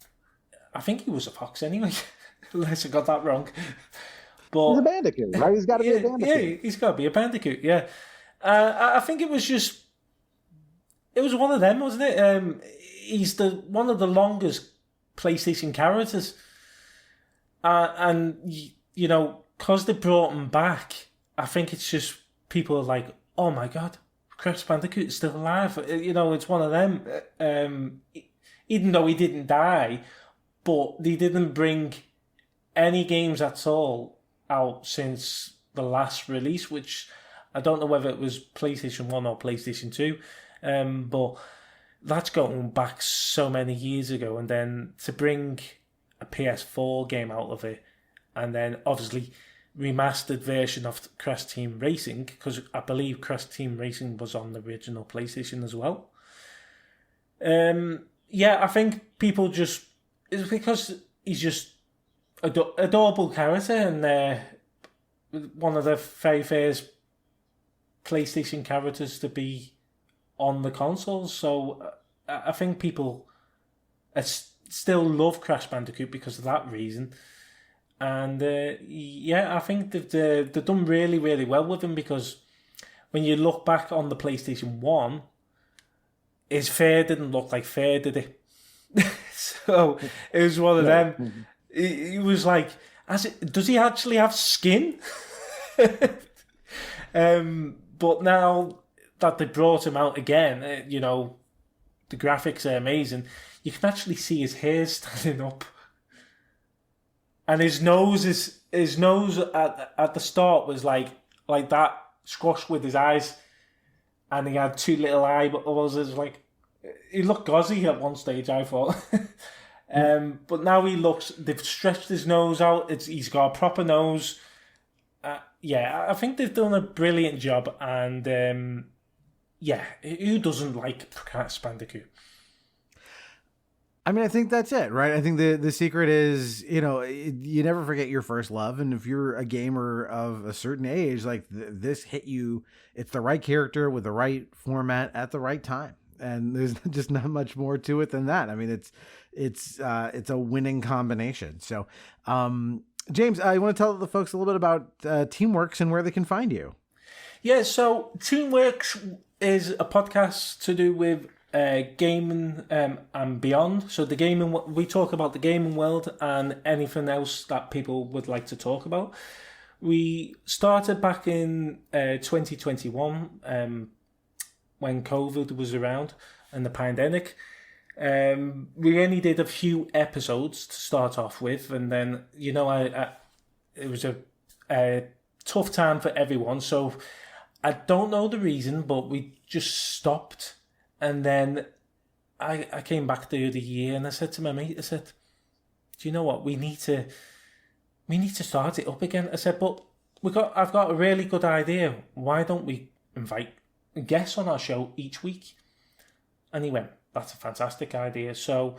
I think he was a fox anyway, unless I got that wrong. But he's a bandicoot, right? He's got to be a bandicoot. Yeah, he's got to be a bandicoot. Yeah, I think it was one of them, wasn't it? He's one of the longest PlayStation characters, and because they brought him back, I think it's just people are like, oh my god, Crash Bandicoot is still alive. It's one of them. Even though he didn't die, but they didn't bring any games at all out since the last release, which I don't know whether it was PlayStation 1 or PlayStation 2, but that's going back so many years ago. And then to bring a PS4 game out of it, and then obviously remastered version of Crash Team Racing, because I believe Crash Team Racing was on the original PlayStation as well. I think people it's because he's just adorable character, and one of the very first PlayStation characters to be on the consoles. So I think people still love Crash Bandicoot because of that reason. And I think they've done really, really well with him, because when you look back on the PlayStation 1, his fur didn't look like fur, did it? So it was one of them. He was like, does he actually have skin? But now that they brought him out again, the graphics are amazing. You can actually see his hair standing up. And his nose at the start was like that, squashed with his eyes, and he had 2 little eyeballs. It was like, he looked gauzy at one stage, I thought. But now they've stretched his nose out. He's got a proper nose. I think they've done a brilliant job. And who doesn't like Crash Bandicoot? I mean, I think that's it, right? I think the secret is, you never forget your first love. And if you're a gamer of a certain age, like this hit you, it's the right character with the right format at the right time. And there's just not much more to it than that. I mean, it's a winning combination. So, James, I want to tell the folks a little bit about Teamworks and where they can find you. Yeah, so Teamworks is a podcast to do with gaming and beyond. So we talk about the gaming world and anything else that people would like to talk about. We started back in 2021 when COVID was around and the pandemic. We only did a few episodes to start off with, and then it was a tough time for everyone. So I don't know the reason, but we just stopped. And then I came back the other year and I said to my mate, I said, do you know what? We need to start it up again. I said, but I've got a really good idea. Why don't we invite guests on our show each week? And he went, that's a fantastic idea. So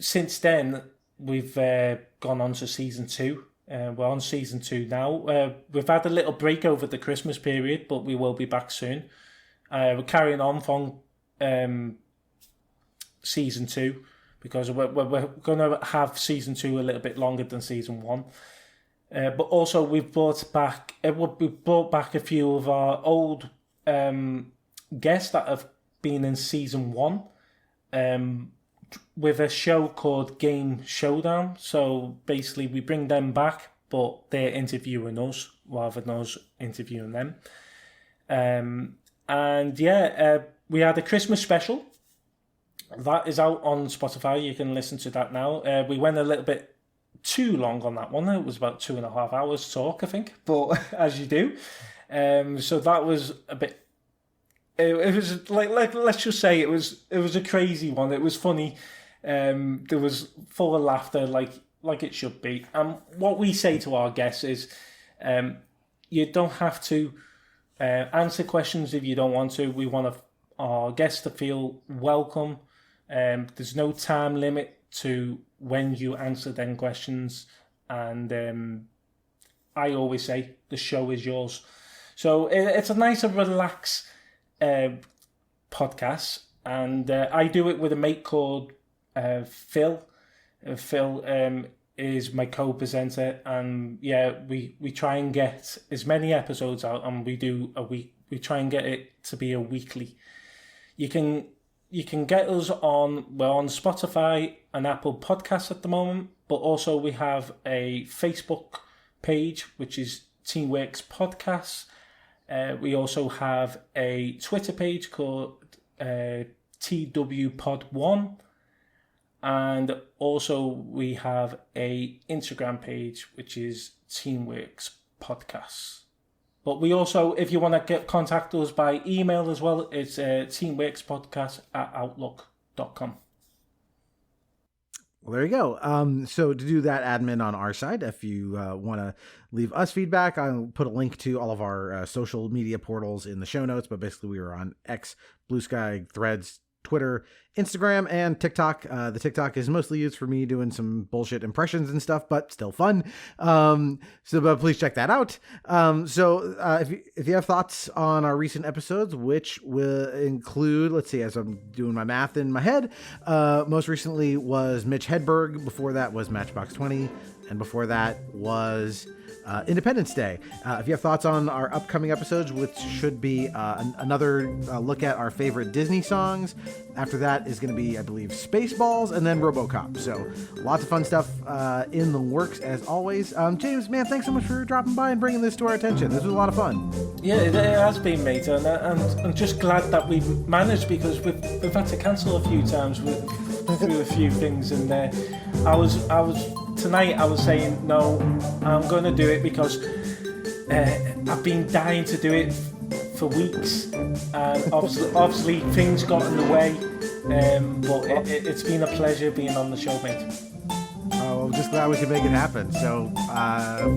since then, we've gone on to season 2. We're on season 2 now. We've had a little break over the Christmas period, but we will be back soon. We're carrying on from season 2 because we're going to have season 2 a little bit longer than season 1. But also we've brought back a few of our old guests that have been in season 1 with a show called Game Showdown. So basically we bring them back, but they're interviewing us rather than us interviewing them. We had a Christmas special that is out on Spotify. You can listen to that now. We went a little bit too long on that one. It was about 2.5 hours talk, I think, but as you do. So that was a bit it was like let's just say it was a crazy one. It was funny. There was full of laughter, like it should be. And what we say to our guests is, you don't have to answer questions if you don't want to. We want our guests to feel welcome. There's no time limit to when you answer them questions, and I always say the show is yours. So it's a nice and relaxed podcast, and I do it with a mate called Phil. Phil is my co-presenter, and we try and get as many episodes out, and we do a week. We try and get it to be a weekly. You can get us we're on Spotify and Apple Podcasts at the moment, but also we have a Facebook page, which is Teamworks Podcasts. We also have a Twitter page called TWPod1, and also we have a Instagram page, which is Teamworks Podcasts. But we also, if you want to contact us by email as well, it's teamworkspodcast@outlook.com. Well, there you go. So to do that admin on our side, if you want to leave us feedback, I'll put a link to all of our social media portals in the show notes. But basically, we are on X, BlueSky, Threads, Twitter, Instagram, and TikTok. The TikTok is mostly used for me doing some bullshit impressions and stuff, but still fun. But please check that out. If you have thoughts on our recent episodes, which will include, let's see, as I'm doing my math in my head, most recently was Mitch Hedberg. Before that was Matchbox 20. And before that was Independence Day. If you have thoughts on our upcoming episodes, which should be another look at our favorite Disney songs. After that is going to be, I believe, Spaceballs and then RoboCop. So lots of fun stuff in the works as always. James, man, thanks so much for dropping by and bringing this to our attention. This was a lot of fun. Yeah, it has been, mate, and I'm just glad that we've managed, because we've had to cancel a few times through a few things, and I was tonight I was saying no, I'm going to do it because I've been dying to do it for weeks, and obviously things got in the way, but it's been a pleasure being on the show, mate. Oh, I'm just glad we could make it happen. So,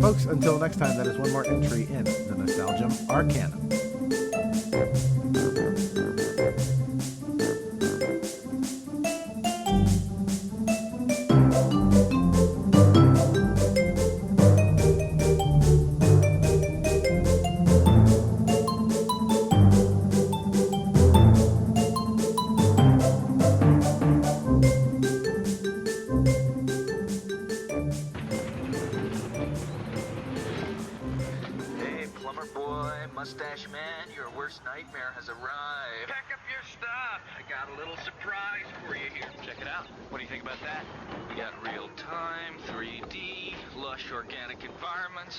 folks, until next time, that is one more entry in the Nostalgia Arcana. Mustache Man, your worst nightmare has arrived. Pack up your stuff. I got a little surprise for you here. Check it out. What do you think about that? We got real-time, 3D, lush organic environments.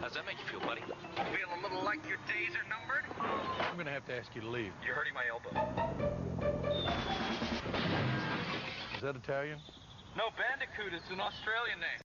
How's that make you feel, buddy? Feel a little like your days are numbered? I'm gonna have to ask you to leave. You're hurting my elbow. Is that Italian? No, Bandicoot is an Australian name.